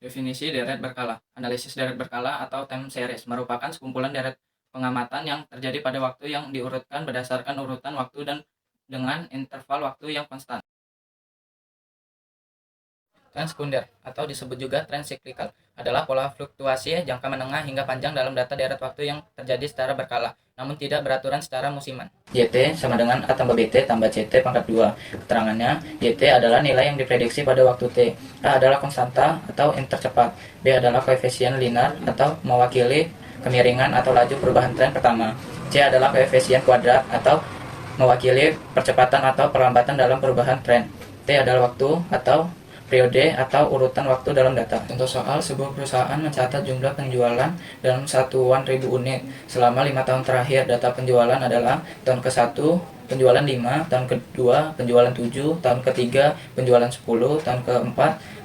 Definisi deret berkala. Analisis deret berkala atau time series merupakan sekumpulan deret pengamatan yang terjadi pada waktu yang diurutkan berdasarkan urutan waktu dan dengan interval waktu yang konstan. Tren sekunder atau disebut juga tren cyclical adalah pola fluktuasi jangka menengah hingga panjang dalam data deret waktu yang terjadi secara berkala, namun tidak beraturan secara musiman. YT sama dengan A tambah BT tambah CT pangkat 2. Keterangannya, YT adalah nilai yang diprediksi pada waktu T. A adalah konstanta atau intercepat. B adalah koefisien linear atau mewakili kemiringan atau laju perubahan tren pertama. C adalah koefisien kuadrat atau mewakili percepatan atau perlambatan dalam perubahan tren. T adalah waktu atau periode atau urutan waktu dalam data. Contoh soal, sebuah perusahaan mencatat jumlah penjualan dalam satuan ribu unit selama 5 tahun terakhir. Data penjualan adalah tahun ke-1 penjualan 5, tahun ke-2 penjualan 7, tahun ke-3 penjualan 10, tahun ke-4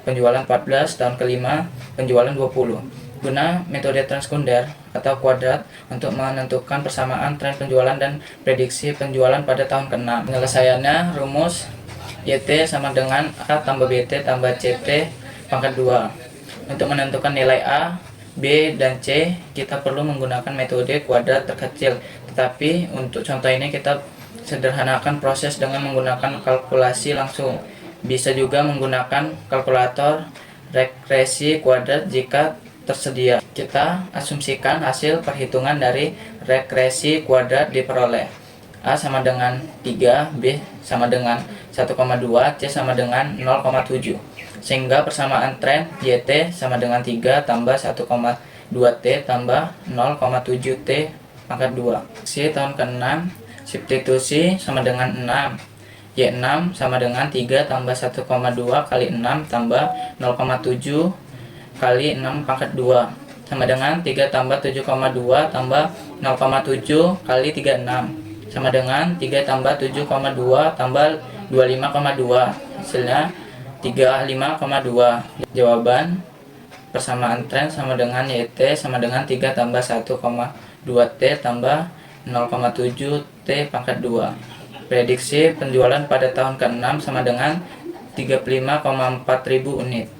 penjualan 14, tahun ke-5 penjualan 20. Guna metode tren sekunder atau kuadrat untuk menentukan persamaan tren penjualan dan prediksi penjualan pada tahun ke-6. Penyelesaiannya, rumus YT sama dengan A tambah BT tambah CT pangkat 2. Untuk menentukan nilai A, B, dan C, kita perlu menggunakan metode kuadrat terkecil. Tetapi untuk contoh ini kita sederhanakan proses dengan menggunakan kalkulasi langsung. Bisa juga menggunakan kalkulator regresi kuadrat jika tersedia. Kita asumsikan hasil perhitungan dari regresi kuadrat diperoleh. A sama dengan 3, B sama dengan 1,2, C sama dengan 0,7. Sehingga persamaan tren YT sama dengan 3 tambah 1,2T tambah 0,7T pangkat 2. C tahun ke-6, substitusi sama dengan 6. Y6 sama dengan 3 tambah 1,2 kali 6 tambah 0,7 kali 6 pangkat 2. Sama dengan 3 tambah 7,2 tambah 0,7 kali 36. Sama dengan 3 tambah 7,2 tambah 25,2. Hasilnya 35,2. Jawaban persamaan tren sama dengan YT sama dengan 3 tambah 1,2T tambah 0,7T pangkat 2. Prediksi penjualan pada tahun ke-6 sama dengan 35,4 ribu unit.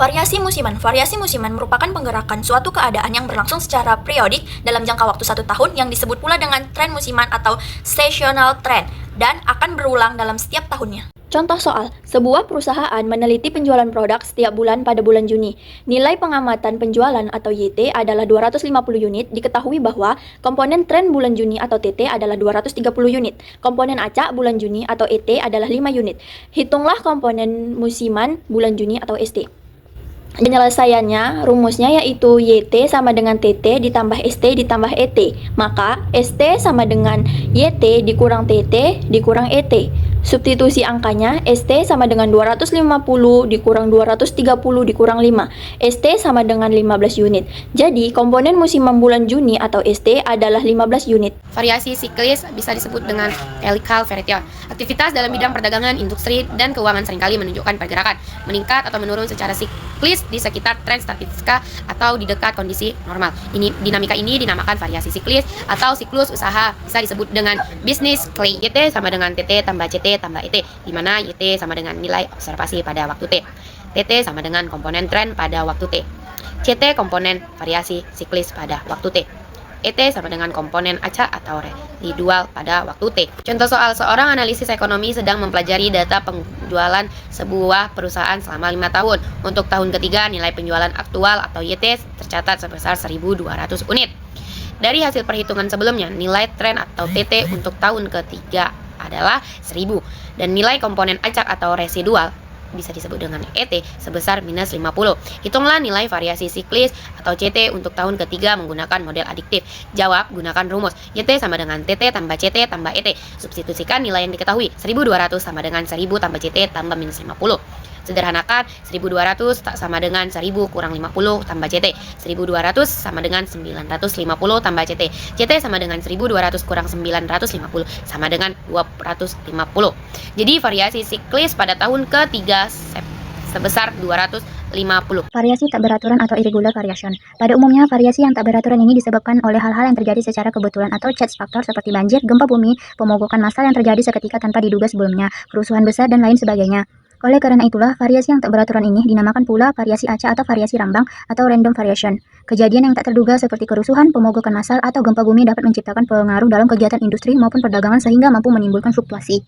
Variasi musiman. Variasi musiman merupakan penggerakan suatu keadaan yang berlangsung secara periodik dalam jangka waktu 1 tahun yang disebut pula dengan tren musiman atau seasonal trend dan akan berulang dalam setiap tahunnya. Contoh soal, sebuah perusahaan meneliti penjualan produk setiap bulan pada bulan Juni. Nilai pengamatan penjualan atau YT adalah 250 unit. Diketahui bahwa komponen tren bulan Juni atau TT adalah 230 unit. Komponen acak bulan Juni atau ET adalah 5 unit. Hitunglah komponen musiman bulan Juni atau ST. Penyelesaiannya, rumusnya yaitu YT sama dengan TT ditambah ST ditambah ET. Maka ST sama dengan YT dikurang TT dikurang ET. Substitusi angkanya, ST sama dengan 250 dikurang 230 dikurang 5. ST sama dengan 15 unit. Jadi, komponen musiman bulan Juni atau ST adalah 15 unit. Variasi siklis bisa disebut dengan helical variation. Aktivitas dalam bidang perdagangan, industri, dan keuangan seringkali menunjukkan pergerakan meningkat atau menurun secara siklis di sekitar tren statistika atau di dekat kondisi normal. Dinamika ini dinamakan variasi siklis atau siklus usaha, bisa disebut dengan business cycle. YT sama dengan TT tambah CT tambah ET, di mana YT sama dengan nilai observasi pada waktu T. TT sama dengan komponen tren pada waktu T. CT komponen variasi siklis pada waktu T. ET sama dengan komponen acak atau residual pada waktu T. Contoh soal, seorang analisis ekonomi sedang mempelajari data penjualan sebuah perusahaan selama 5 tahun. Untuk tahun ketiga, nilai penjualan aktual atau YT tercatat sebesar 1.200 unit. Dari hasil perhitungan sebelumnya, nilai tren atau TT untuk tahun ketiga adalah 1000 dan nilai komponen acak atau residual bisa disebut dengan ET sebesar minus 50. Hitunglah nilai variasi siklis atau CT untuk tahun ketiga menggunakan model adiktif. Jawab gunakan rumus YT sama dengan TT tambah CT tambah ET. Substitusikan nilai yang diketahui. 1200 sama dengan 1000 tambah CT tambah minus 50. Sederhanakan, 1200 tak sama dengan 1000 kurang 50 tambah CT. 1200 sama dengan 950 tambah CT. CT sama dengan 1200 kurang 950 sama dengan 250. Jadi variasi siklis pada tahun ketiga sebesar 250. Variasi tak beraturan atau irregular variation. Pada umumnya, variasi yang tak beraturan ini disebabkan oleh hal-hal yang terjadi secara kebetulan atau chance faktor seperti banjir, gempa bumi, pemogokan massal yang terjadi seketika tanpa diduga sebelumnya, kerusuhan besar, dan lain sebagainya. Oleh karena itulah, variasi yang tak beraturan ini dinamakan pula variasi acak atau variasi rambang atau random variation. Kejadian yang tak terduga seperti kerusuhan, pemogokan massal, atau gempa bumi dapat menciptakan pengaruh dalam kegiatan industri maupun perdagangan sehingga mampu menimbulkan fluktuasi.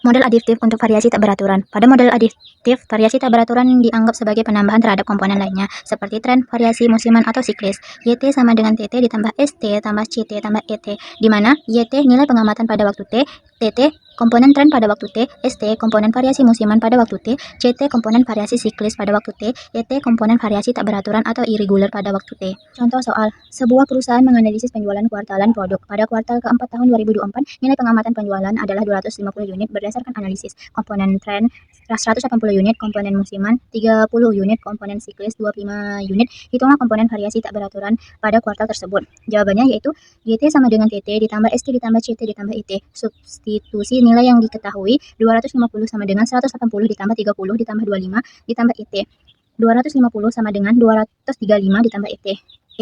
Model adiktif untuk variasi tak beraturan. Pada model adiktif, variasi tak beraturan dianggap sebagai penambahan terhadap komponen lainnya, seperti tren, variasi musiman, atau siklis. YT sama dengan TT ditambah ST tambah CT tambah ET, di mana YT nilai pengamatan pada waktu T, TT komponen tren pada waktu T, ST komponen variasi musiman pada waktu T, CT komponen variasi siklis pada waktu T, ET komponen variasi tak beraturan atau irregular pada waktu T. Contoh soal, sebuah perusahaan menganalisis penjualan kuartalan produk. Pada kuartal keempat tahun 2024, nilai pengamatan penjualan adalah 250 unit berdasarkan analisis komponen tren 180 unit, komponen musiman 30 unit, komponen siklis 25 unit. Hitunglah komponen variasi tak beraturan pada kuartal tersebut. Jawabannya yaitu GT sama dengan TT ditambah ST ditambah CT ditambah IT. Substitusi nilai yang diketahui 250 sama dengan 180 ditambah 30 ditambah 25 ditambah IT. 250 sama dengan 235 ditambah IT.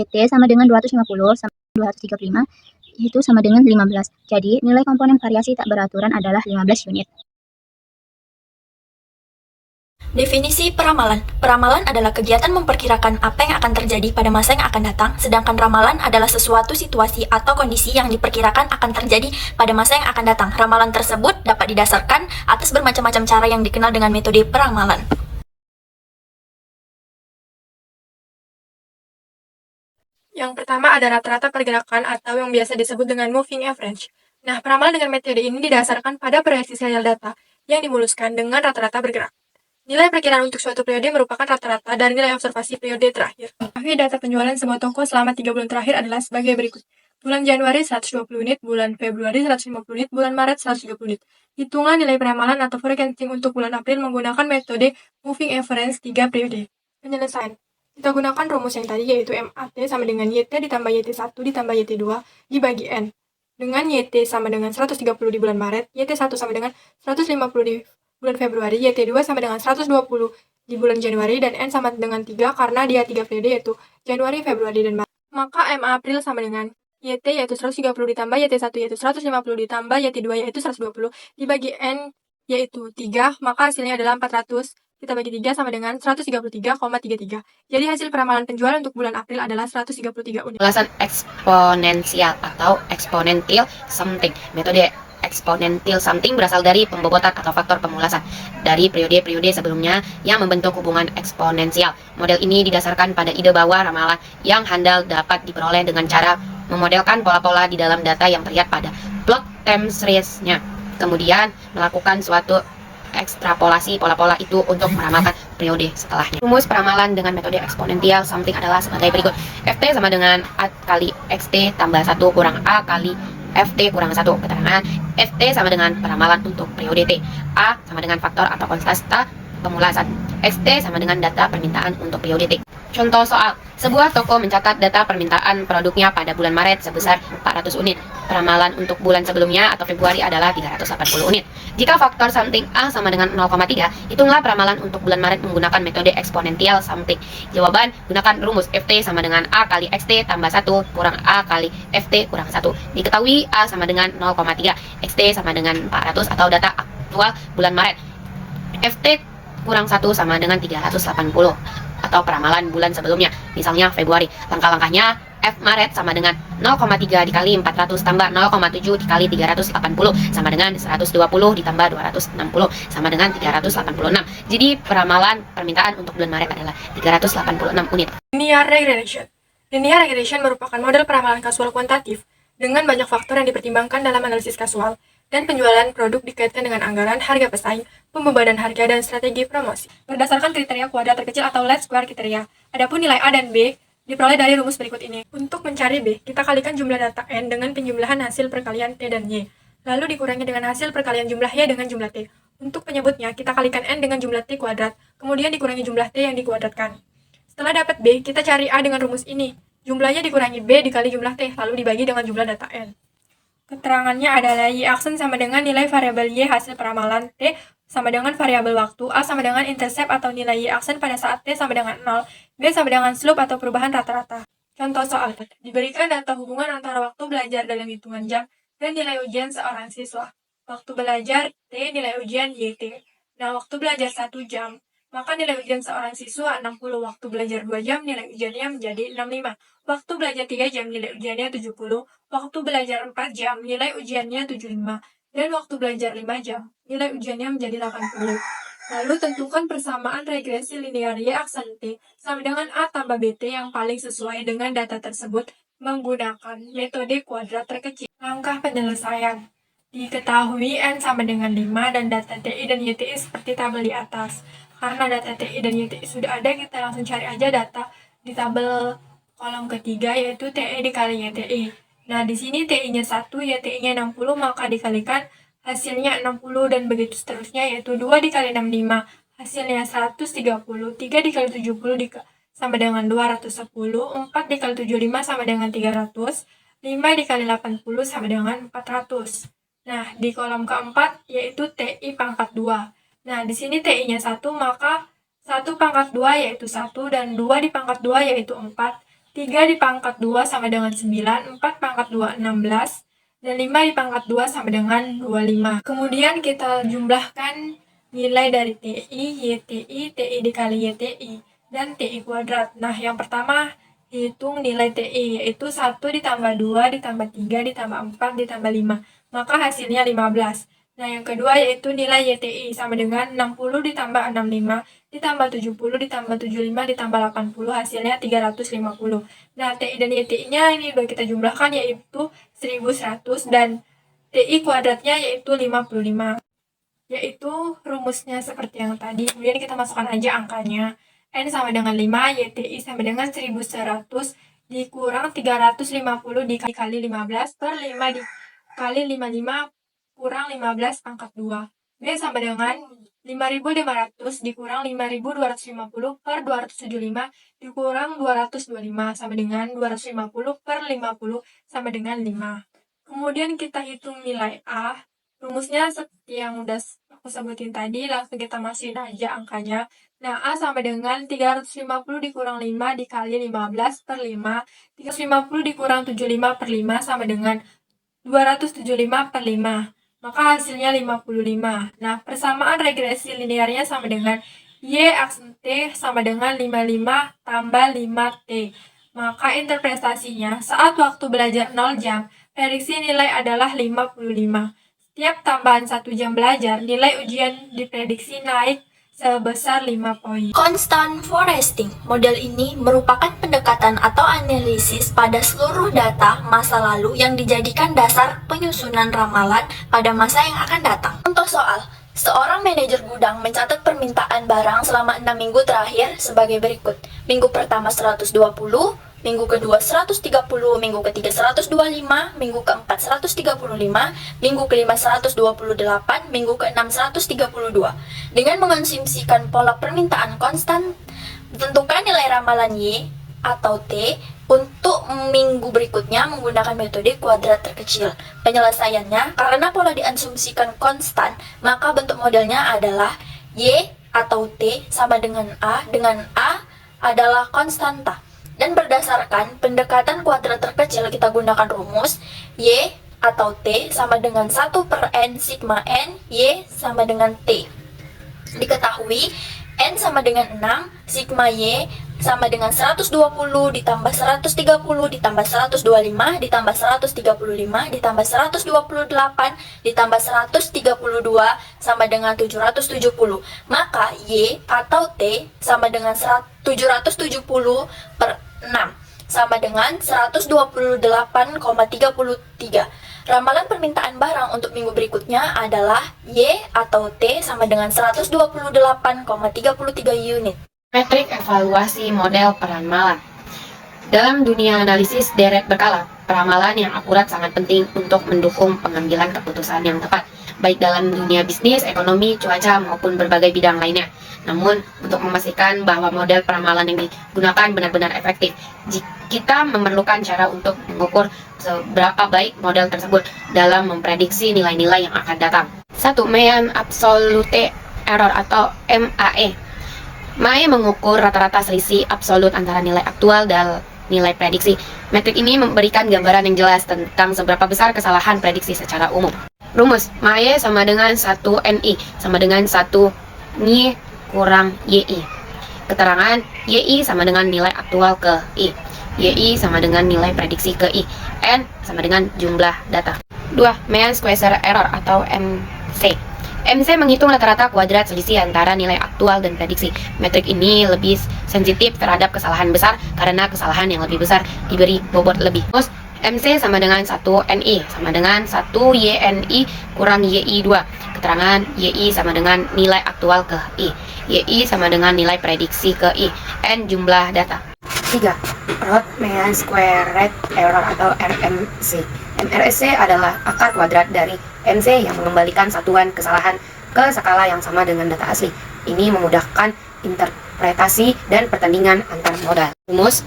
IT sama dengan 250 sama 235 itu sama dengan 15. Jadi nilai komponen variasi tak beraturan adalah 15 unit. Definisi peramalan. Peramalan adalah kegiatan memperkirakan apa yang akan terjadi pada masa yang akan datang, sedangkan ramalan adalah sesuatu situasi atau kondisi yang diperkirakan akan terjadi pada masa yang akan datang. Ramalan tersebut dapat didasarkan atas bermacam-macam cara yang dikenal dengan metode peramalan. Yang pertama ada rata-rata pergerakan atau yang biasa disebut dengan moving average. Nah, peramalan dengan metode ini didasarkan pada proyeksi serial data yang dimuluskan dengan rata-rata bergerak. Nilai perkiraan untuk suatu periode merupakan rata-rata dari nilai observasi periode terakhir. Tapi data penjualan sebuah toko selama 3 bulan terakhir adalah sebagai berikut. Bulan Januari 120 unit, bulan Februari 150 unit, bulan Maret 130 unit. Hitunglah nilai peramalan atau forecasting untuk bulan April menggunakan metode moving average 3 periode. Penyelesaian. Kita gunakan rumus yang tadi yaitu MAT sama dengan YT ditambah YT1 ditambah YT2 dibagi N. Dengan YT sama dengan 130 di bulan Maret, YT1 sama dengan 150 di bulan Februari, YT2 sama dengan 120 di bulan Januari, dan N sama dengan 3 karena dia 3 periode yaitu Januari, Februari, dan Maret. Maka M April sama dengan YT yaitu 130 ditambah YT1 yaitu 150 ditambah YT2 yaitu 120 dibagi N yaitu 3, maka hasilnya adalah 400. Kita bagi 3 sama dengan 133,33. Jadi hasil peramalan penjualan untuk bulan April adalah 133 unit. Pemulasan eksponensial atau exponential something. Metode exponential something berasal dari pembobotan atau faktor pemulasan dari periode-periode sebelumnya yang membentuk hubungan eksponensial. Model ini didasarkan pada ide bahwa ramalan yang handal dapat diperoleh dengan cara memodelkan pola-pola di dalam data yang terlihat pada plot time series-nya. Kemudian melakukan suatu ekstrapolasi pola-pola itu untuk meramalkan periode setelahnya. Rumus peramalan dengan metode eksponensial something adalah sebagai berikut. FT sama dengan A kali XT tambah 1 kurang A kali FT kurang 1. Keterangan FT sama dengan peramalan untuk periode T. A sama dengan faktor atau konstanta pemulasan. XT sama dengan data permintaan untuk periode T. Contoh soal, sebuah toko mencatat data permintaan produknya pada bulan Maret sebesar 400 unit. Peramalan untuk bulan sebelumnya atau Februari adalah 380 unit. Jika faktor something A sama dengan 0,3, hitunglah peramalan untuk bulan Maret menggunakan metode eksponensial something. Jawaban, gunakan rumus FT sama dengan A kali XT tambah 1 kurang A kali FT kurang 1. Diketahui A sama dengan 0,3, XT sama dengan 400 atau data aktual bulan Maret. FT kurang 1 sama dengan 380 atau peramalan bulan sebelumnya, misalnya Februari. Langkah-langkahnya, F Maret sama dengan 0,3 dikali 400 tambah 0,7 dikali 380 sama dengan 120 ditambah 260 sama dengan 386. Jadi peramalan permintaan untuk bulan Maret adalah 386 unit. Linear regression. Linear regression merupakan model peramalan kasual kuantitatif dengan banyak faktor yang dipertimbangkan dalam analisis kasual, dan penjualan produk dikaitkan dengan anggaran, harga pesaing, pembebanan harga, dan strategi promosi. Berdasarkan kriteria kuadrat terkecil atau least square kriteria. Adapun nilai A dan B diperoleh dari rumus berikut ini. Untuk mencari B, kita kalikan jumlah data N dengan penjumlahan hasil perkalian T dan Y. Lalu dikurangi dengan hasil perkalian jumlah Y dengan jumlah T. Untuk penyebutnya, kita kalikan N dengan jumlah T kuadrat, kemudian dikurangi jumlah T yang dikuadratkan. Setelah dapat B, kita cari A dengan rumus ini. Jumlahnya dikurangi B dikali jumlah T, lalu dibagi dengan jumlah data N. Keterangannya adalah Y aksen sama dengan nilai variabel Y hasil peramalan, T sama dengan variabel waktu, A sama dengan intercept atau nilai Y aksen pada saat T sama dengan 0, B sama dengan slope atau perubahan rata-rata. Contoh soal, diberikan data hubungan antara waktu belajar dalam hitungan jam dan nilai ujian seorang siswa. Waktu belajar T, nilai ujian YT. Nah, waktu belajar 1 jam, maka nilai ujian seorang siswa 60. Waktu belajar 2 jam, nilai ujiannya menjadi 65. Waktu belajar 3 jam, nilai ujiannya 70. Waktu belajar 4 jam, nilai ujiannya 75. Dan waktu belajar 5 jam, nilai ujiannya menjadi 80. Lalu tentukan persamaan regresi linear Y aksen T sama dengan A tambah BT yang paling sesuai dengan data tersebut menggunakan metode kuadrat terkecil. Langkah penyelesaian. Diketahui N sama dengan 5 dan data TI dan YTI seperti tabel di atas. Karena data TI dan YTI sudah ada, kita langsung cari aja data di tabel kolom ketiga, yaitu TI dikali YTI. Nah, di sini TI-nya 1, YTI-nya 60, maka dikalikan hasilnya 60 dan begitu seterusnya, yaitu 2 dikali 65, hasilnya 130, 3 dikali 70 sama dengan 210, 4 dikali 75 sama dengan 300, 5 dikali 80 sama dengan 400. Nah, di kolom keempat yaitu TI pangkat 2. Nah, di sini TI-nya 1, maka 1 pangkat 2 yaitu 1, dan 2 di pangkat 2 yaitu 4, 3 di pangkat 2 sama dengan 9, 4 pangkat 2 16, dan 5 di pangkat 2 sama dengan 25. Kemudian kita jumlahkan nilai dari TI, YTI, TI dikali YTI, dan TI kuadrat. Nah, yang pertama hitung nilai TI, yaitu 1 ditambah 2 ditambah 3 ditambah 4 ditambah 5. Maka hasilnya 15. Nah, yang kedua yaitu nilai YTI sama dengan 60 ditambah 65 ditambah 70 ditambah 75 ditambah 80, hasilnya 350. Nah, TI dan YTI-nya ini udah kita jumlahkan yaitu 1100 dan TI kuadratnya yaitu 55. Yaitu rumusnya seperti yang tadi. Kemudian kita masukkan aja angkanya. N sama dengan 5, YTI sama dengan 1100 dikurang 350 dikali 15 per 5 dikali 55 kurang 15 pangkat 2. B sama dengan 5.500 dikurang 5.250 per 275 dikurang 225 sama dengan 250 per 50 sama dengan 5. Kemudian kita hitung nilai A. Rumusnya seperti yang udah aku sebutin tadi, langsung kita masukin aja angkanya. Nah, A sama dengan 350 dikurang 5 dikali 15 per 5. 350 dikurang 75 per 5 sama dengan 275 per 5. Maka hasilnya 55. Nah, persamaan regresi linearnya sama dengan Y aksen T sama dengan 55 tambah 5T. Maka interpretasinya, saat waktu belajar 0 jam, prediksi nilai adalah 55. Setiap tambahan 1 jam belajar, nilai ujian diprediksi naik sebesar 5 poin. Constant forecasting. Model ini merupakan pendekatan atau analisis pada seluruh data masa lalu yang dijadikan dasar penyusunan ramalan pada masa yang akan datang. Contoh soal, seorang manajer gudang mencatat permintaan barang selama 6 minggu terakhir sebagai berikut. Minggu pertama 120, minggu kedua 130, minggu ketiga 125, minggu keempat 135, minggu kelima 128, minggu keenam 132. Dengan mengonsumsikan pola permintaan konstan, tentukan nilai ramalan Y atau T untuk minggu berikutnya menggunakan metode kuadrat terkecil. Penyelesaiannya, karena pola diasumsikan konstan, maka bentuk modelnya adalah Y atau T sama dengan A adalah konstanta. Dan berdasarkan pendekatan kuadrat terkecil, kita gunakan rumus Y atau T sama dengan 1 per N sigma N, Y sama dengan T. Diketahui N sama dengan 6, sigma Y sama dengan 120 ditambah 130 ditambah 125 ditambah 135 ditambah 128 ditambah 132 sama dengan 770. Maka Y atau T sama dengan 770 per 6 sama dengan 128,33. Ramalan permintaan barang untuk minggu berikutnya adalah Y atau T sama dengan 128,33 unit. Metrik evaluasi model peramalan. Dalam dunia analisis deret berkala, peramalan yang akurat sangat penting untuk mendukung pengambilan keputusan yang tepat, baik dalam dunia bisnis, ekonomi, cuaca, maupun berbagai bidang lainnya. Namun, untuk memastikan bahwa model peramalan yang digunakan benar-benar efektif, kita memerlukan cara untuk mengukur seberapa baik model tersebut dalam memprediksi nilai-nilai yang akan datang. 1. Mean Absolute Error atau MAE. MAE mengukur rata-rata selisih absolut antara nilai aktual dan nilai prediksi. Metrik ini memberikan gambaran yang jelas tentang seberapa besar kesalahan prediksi secara umum. Rumus, MAE sama dengan 1 NI sama dengan 1 Ni kurang YI. Keterangan YI sama dengan nilai aktual ke I. YI sama dengan nilai prediksi ke I. N sama dengan jumlah data. 2. Mean Square Error atau MC. MC menghitung rata-rata kuadrat selisih antara nilai aktual dan prediksi. Metrik ini lebih sensitif terhadap kesalahan besar karena kesalahan yang lebih besar diberi bobot lebih. Terus, MC sama dengan 1 NI sama dengan 1 YNI kurang YI 2. Keterangan YI sama dengan nilai aktual ke I. YI sama dengan nilai prediksi ke I. N jumlah data. 3. Root Mean Squared Error atau RMC. MRSC adalah akar kuadrat dari MC yang mengembalikan satuan kesalahan ke skala yang sama dengan data asli. Ini memudahkan interpretasi dan pertandingan antar modal. Rumus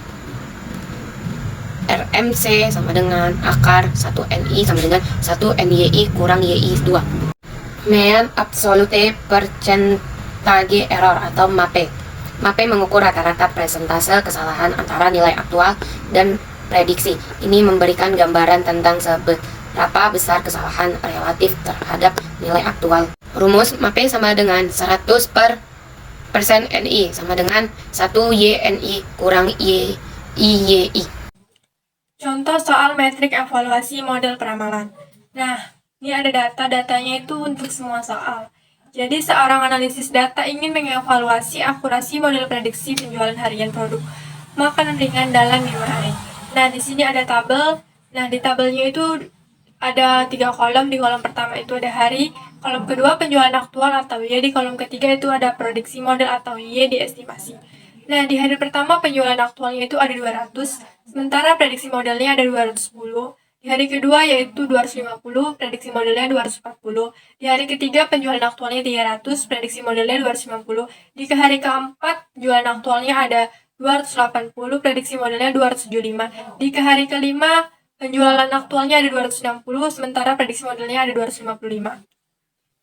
RMC sama dengan akar 1NI sama dengan 1NYI kurang YI 2. Mean Absolute Percentage Error atau MAPE. MAPE mengukur rata-rata persentase kesalahan antara nilai aktual dan prediksi. Ini memberikan gambaran tentang seberapa besar kesalahan relatif terhadap nilai aktual. Rumus MAPE sama dengan 100% NI sama dengan 1 YNI kurang YI. Contoh soal metrik evaluasi model peramalan. Nah, ini ada data-datanya itu untuk semua soal. Jadi, seorang analisis data ingin mengevaluasi akurasi model prediksi penjualan harian produk makanan ringan dalam 5 hari. Nah, di sini ada tabel. Nah, di tabelnya itu ada 3 kolom. Di kolom pertama itu ada hari, kolom kedua penjualan aktual atau Y, di kolom ketiga itu ada prediksi model atau Y diestimasi. Nah, di hari pertama penjualan aktualnya itu ada 200, sementara prediksi modelnya ada 210. Di hari kedua yaitu 250, prediksi modelnya 240. Di hari ketiga penjualan aktualnya 300, prediksi modelnya 250. Di hari keempat penjualan aktualnya ada 280, prediksi modelnya 275. Di hari kelima penjualan aktualnya ada 260, sementara prediksi modelnya ada 255.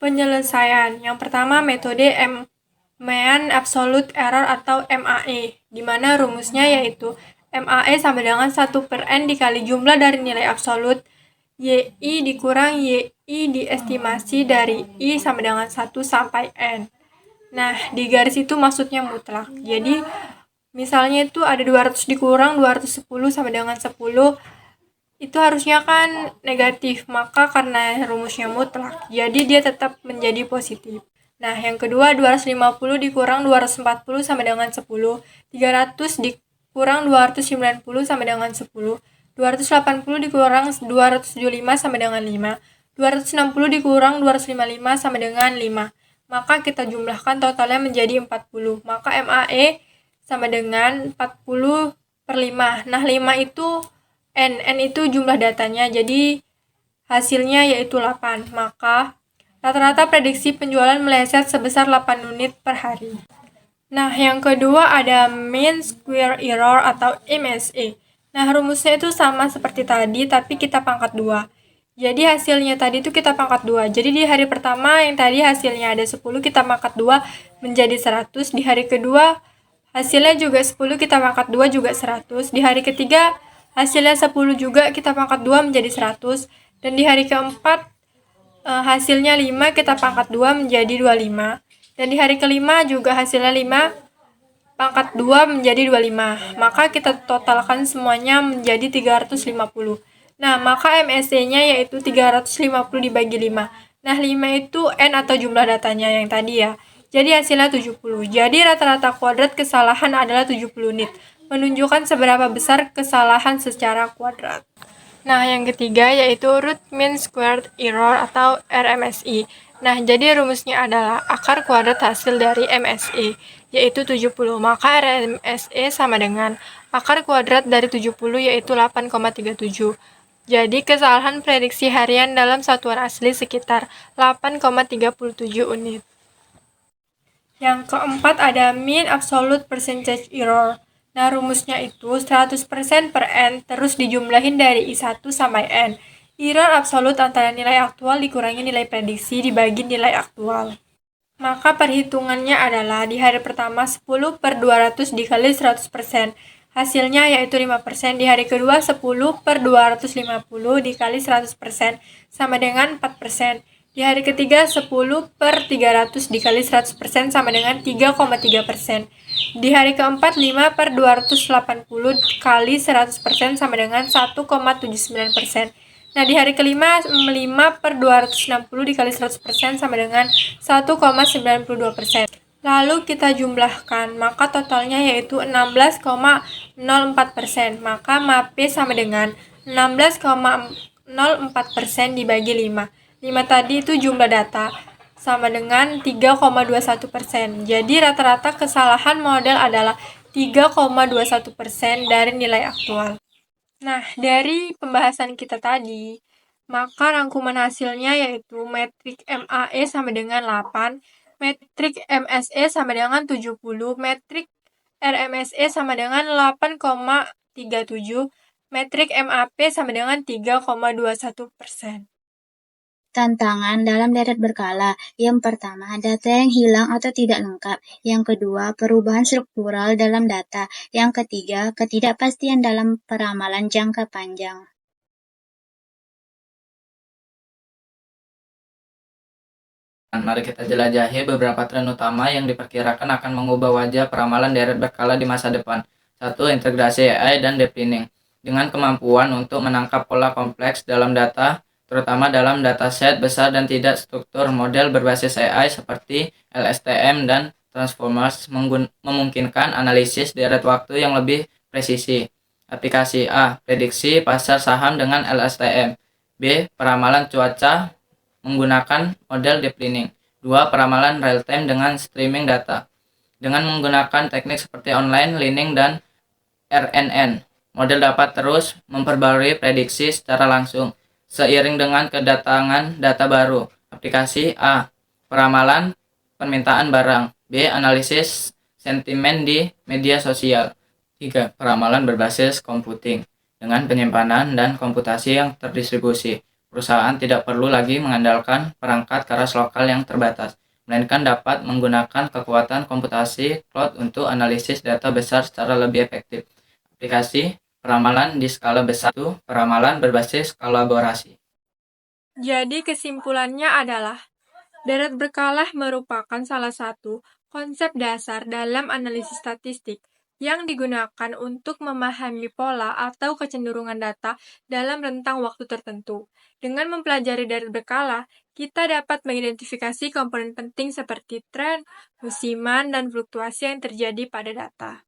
Penyelesaian. Yang pertama metode Mean Absolute Error atau MAE, di mana rumusnya yaitu MAE sama dengan 1/N dikali jumlah dari nilai absolut YI dikurang YI diestimasi dari I sama dengan 1 sampai N. Nah, di garis itu maksudnya mutlak. Jadi, misalnya itu ada 200 dikurang 210 sama dengan 10, itu harusnya kan negatif, maka karena rumusnya mutlak, jadi dia tetap menjadi positif. Nah, yang kedua 250 dikurang 240 sama dengan 10, 300 dikurang 290 sama dengan 10, 280 dikurang 275 sama dengan 5, 260 dikurang 255 sama dengan 5. Maka kita jumlahkan totalnya menjadi 40. Maka MAE sama dengan 40/5. Nah, 5 itu N itu jumlah datanya, jadi hasilnya yaitu 8. Maka rata-rata prediksi penjualan meleset sebesar 8 unit per hari. Nah, yang kedua ada Mean Square Error atau MSE. Nah, rumusnya itu sama seperti tadi, tapi kita pangkat 2. Jadi hasilnya tadi itu kita pangkat 2. Jadi di hari pertama yang tadi hasilnya ada 10, kita pangkat 2 menjadi 100. Di hari kedua hasilnya juga 10, kita pangkat 2 juga 100. Di hari ketiga hasilnya 10 juga, kita pangkat 2 menjadi 100. Dan di hari keempat hasilnya 5, kita pangkat 2 menjadi 25. Dan di hari kelima juga hasilnya 5, pangkat 2 menjadi 25. Maka kita totalkan semuanya menjadi 350. Nah, maka MSE-nya yaitu 350 dibagi 5. Nah, 5 itu N atau jumlah datanya yang tadi ya. Jadi hasilnya 70. Jadi rata-rata kuadrat kesalahan adalah 70 unit. Menunjukkan seberapa besar kesalahan secara kuadrat. Nah, yang ketiga yaitu Root Mean Squared Error atau RMSE. Nah, jadi rumusnya adalah akar kuadrat hasil dari MSE, yaitu 70. Maka RMSE sama dengan akar kuadrat dari 70, yaitu 8,37. Jadi, kesalahan prediksi harian dalam satuan asli sekitar 8,37 unit. Yang keempat ada Mean Absolute Percentage Error. Nah, rumusnya itu 100% per N terus dijumlahin dari I1 sampai N. Error absolut antara nilai aktual dikurangi nilai prediksi dibagi nilai aktual. Maka perhitungannya adalah di hari pertama 10/200 dikali 100%. Hasilnya yaitu 5%. Di hari kedua 10/250 dikali 100% sama dengan 4%. Di hari ketiga, 10/300 dikali 100% sama dengan 3,3%. Di hari keempat, 5/280 kali 100% sama dengan 1,79%. Nah, di hari kelima, 5/260 dikali 100% sama dengan 1,92%. Lalu kita jumlahkan, maka totalnya yaitu 16,04%. Maka MAP sama dengan 16,04% dibagi 5. 5 tadi itu jumlah data, sama dengan 3,21%. Jadi rata-rata kesalahan model adalah 3,21% dari nilai aktual. Nah, dari pembahasan kita tadi, maka rangkuman hasilnya yaitu metrik MAE sama dengan 8, metrik MSE sama dengan 70, metrik RMSE sama dengan 8,37, metrik MAP sama dengan 3,21%. Tantangan dalam deret berkala. Yang pertama, data yang hilang atau tidak lengkap. Yang kedua, perubahan struktural dalam data. Yang ketiga, ketidakpastian dalam peramalan jangka panjang. Mari kita jelajahi beberapa tren utama yang diperkirakan akan mengubah wajah peramalan deret berkala di masa depan. 1. Integrasi AI dan deep learning. Dengan kemampuan untuk menangkap pola kompleks dalam data, terutama dalam dataset besar dan tidak struktur, model berbasis AI seperti LSTM dan Transformers memungkinkan analisis deret waktu yang lebih presisi. Aplikasi A. Prediksi pasar saham dengan LSTM. B. Peramalan cuaca menggunakan model deep learning. 2. Peramalan real time dengan streaming data. Dengan menggunakan teknik seperti online learning dan RNN, model dapat terus memperbarui prediksi secara langsung seiring dengan kedatangan data baru. Aplikasi A. Peramalan permintaan barang. B. Analisis sentimen di media sosial. 3. Peramalan berbasis computing dengan penyimpanan dan komputasi yang terdistribusi. Perusahaan tidak perlu lagi mengandalkan perangkat keras lokal yang terbatas, melainkan dapat menggunakan kekuatan komputasi cloud untuk analisis data besar secara lebih efektif. Aplikasi peramalan di skala besar itu peramalan berbasis kolaborasi. Jadi kesimpulannya adalah deret berkala merupakan salah satu konsep dasar dalam analisis statistik yang digunakan untuk memahami pola atau kecenderungan data dalam rentang waktu tertentu. Dengan mempelajari deret berkala, kita dapat mengidentifikasi komponen penting seperti tren, musiman, dan fluktuasi yang terjadi pada data.